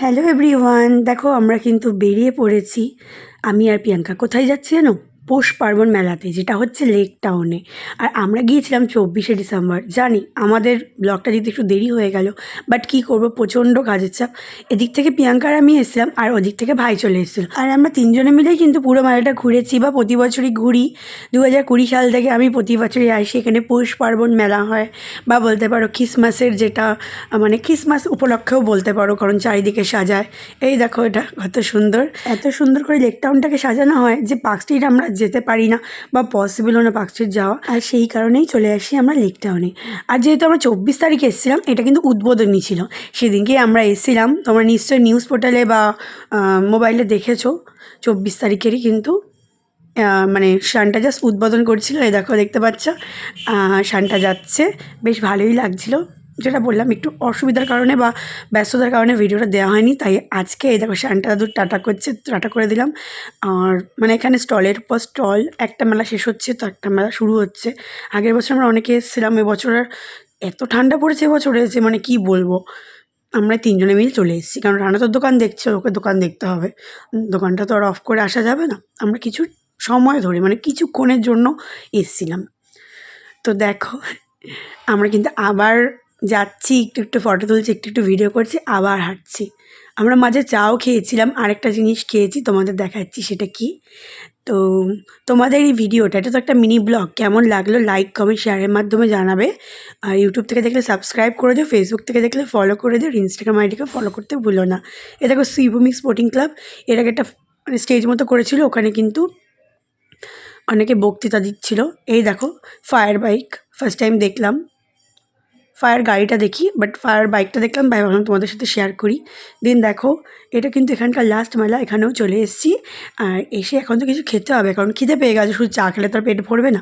Hello everyone, দেখো আমরা কিন্তু বেরিয়ে পড়েছি। আমি আর প্রিয়াঙ্কা কোথায় যাচ্ছি জানো? পৌষ পার্বণ মেলাতে, যেটা হচ্ছে লেক টাউনে। আর আমরা গিয়েছিলাম 24শে ডিসেম্বর। জানি আমাদের ব্লগটা দিতে একটু দেরি হয়ে গেল, বাট কী করবো, প্রচণ্ড কাজের চাপ। এদিক থেকে প্রিয়াঙ্কা আর আমি এসেছিলাম, আর ওদিক থেকে ভাই চলে এসেছিল। আর আমরা তিনজনে মিলেই কিন্তু পুরো মেলাটা ঘুরেছি, বা প্রতি বছরই ঘুরি। 2020 সাল থেকে আমি প্রতি বছরই আসি। এখানে পৌষ পার্বণ মেলা হয়, বা বলতে পারো খ্রিসমাসের, যেটা মানে খ্রিসমাস উপলক্ষেও বলতে পারো, কারণ চারিদিকে সাজায়। এই দেখো এটা কত সুন্দর, এত সুন্দর করে লেক টাউনটাকে সাজানো হয় যে পার্ক স্ট্রিট আমরা যেতে পারি না, বা পসিবলও না পার্ক স্ট্রিট যাওয়া। আর সেই কারণেই চলে আসি আমরা লেক টাউনে। আর যেহেতু আমরা 24 তারিখে এসেছিলাম, এটা কিন্তু উদ্বোধনী ছিল, সেদিনকে আমরা এসেছিলাম। তোমরা নিশ্চয়ই নিউজ পোর্টালে বা মোবাইলে দেখেছো। 24 তারিখেরই কিন্তু মানে শানটা জাস্ট উদ্বোধন করছিল। এই দেখো, দেখতে পাচ্ছ শানটা যাচ্ছে, বেশ ভালোই লাগছিল। যেটা বললাম, একটু অসুবিধার কারণে বা ব্যস্ততার কারণে ভিডিওটা দেওয়া হয়নি, তাই আজকে এই দেখো শানটা দাদু টাটা করছে, টাটা করে দিলাম। আর মানে এখানে স্টলের পর স্টল, একটা মেলা শেষ হচ্ছে তো একটা মেলা শুরু হচ্ছে। আগের বছর আমরা অনেকে এসেছিলাম, এবছর আর এত ঠান্ডা পড়েছে এবছরে যে মানে কি বলবো। আমরা তিনজনে মিলে চলে এসেছি, কারণ রানা তোর দোকান দেখছে, ওকে দোকান দেখতে হবে, দোকানটা তো আর অফ করে আসা যাবে না। আমরা কিছু সময় ধরে, মানে কিছুক্ষণের জন্য এসেছিলাম। তো দেখো, আমরা কিন্তু আবার যাচ্ছি, একটু একটু ফটো তুলছি, একটু একটু ভিডিও করছি, আবার হাঁটছি। আমরা মাঝে চাও খেয়েছিলাম, আরেকটা জিনিস খেয়েছি, তোমাদের দেখাচ্ছি সেটা কি। তো তোমাদের এই ভিডিওটা, এটা তো একটা মিনি ব্লগ, কেমন লাগলো লাইক কমেন্ট শেয়ারের মাধ্যমে জানাবে। আর ইউটিউব থেকে দেখলে সাবস্ক্রাইব করে দিও, ফেসবুক থেকে দেখলে ফলো করে দিও, ইনস্টাগ্রাম আইডিকে ফলো করতে ভুলো না। এ দেখো শ্রীভূমি স্পোর্টিং ক্লাব, এটাকে একটা মানে স্টেজ মতো করেছিল, ওখানে কিন্তু অনেকে বক্তৃতা দিচ্ছিল। এই দেখো ফায়ার বাইক, ফার্স্ট টাইম দেখলাম। ফায়ার গাড়িটা দেখি, বাট ফায়ার বাইকটা দেখলাম, ভাই ভাবলাম তোমাদের সাথে শেয়ার করি। দেন দেখো, এটা কিন্তু এখানকার লাস্ট মেলা, এখানেও চলে এসেছি। আর এসে এখন তো কিছু খেতে হবে, কারণ খিদে পেয়ে গেছে, শুধু চা খেলে তো আর পেট ভরবে না।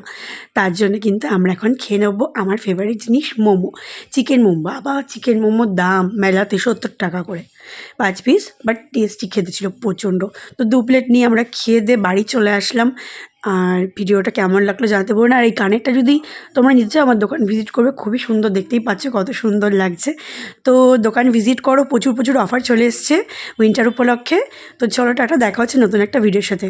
তার জন্য কিন্তু আমরা এখন খেয়ে নেবো আমার ফেভারিট জিনিস, মোমো, চিকেন মোমো। বাবা, চিকেন মোমোর দাম মেলাতে 70 টাকা করে 5 পিস, বাট টেস্টি খেতে ছিল প্রচণ্ড। তো 2 প্লেট নিয়ে আমরা খেয়ে দিয়ে বাড়ি চলে আসলাম। আর ভিডিওটা কেমন লাগলো জানাতে পারো না। আর এই কানেরটা যদি তোমরা নিতে চাও, আমার দোকান ভিজিট করবে, খুবই সুন্দর, দেখতেই পাচ্ছ কত সুন্দর লাগছে। তো দোকান ভিজিট করো, প্রচুর প্রচুর অফার চলে এসছে উইন্টার উপলক্ষে। তো চলো টাটা, দেখা হচ্ছে নতুন একটা ভিডিওর সাথে।